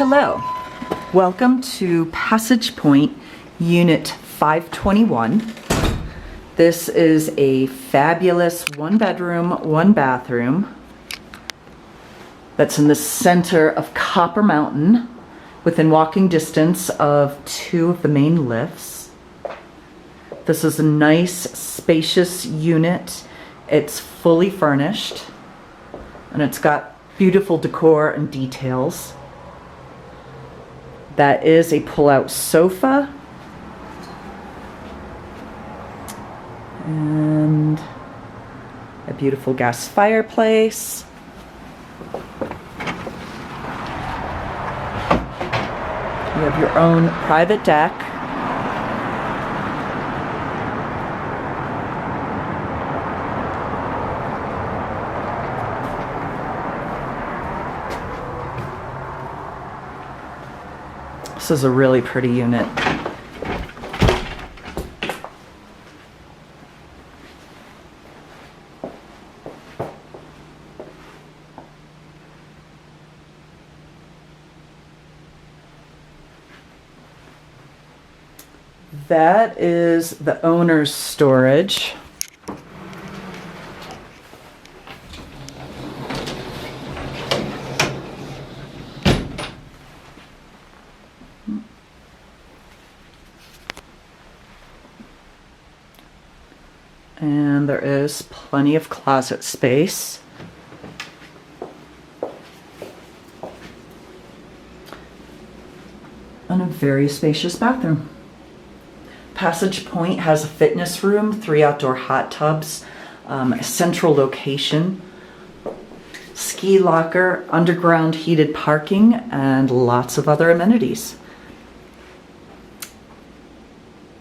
Hello, welcome to Passage Point Unit 521. This is a fabulous 1-bedroom, 1-bathroom that's in the center of Copper Mountain, within walking distance of 2 of the main lifts. This is a nice, spacious unit. It's fully furnished, and it's got beautiful decor and details. That is a pull-out sofa and a beautiful gas fireplace. You have your own private deck. This is a really pretty unit. That is the owner's storage. And there is plenty of closet space. And a very spacious bathroom. Passage Point has a fitness room, 3 outdoor hot tubs, a central location, ski locker, underground heated parking, and lots of other amenities.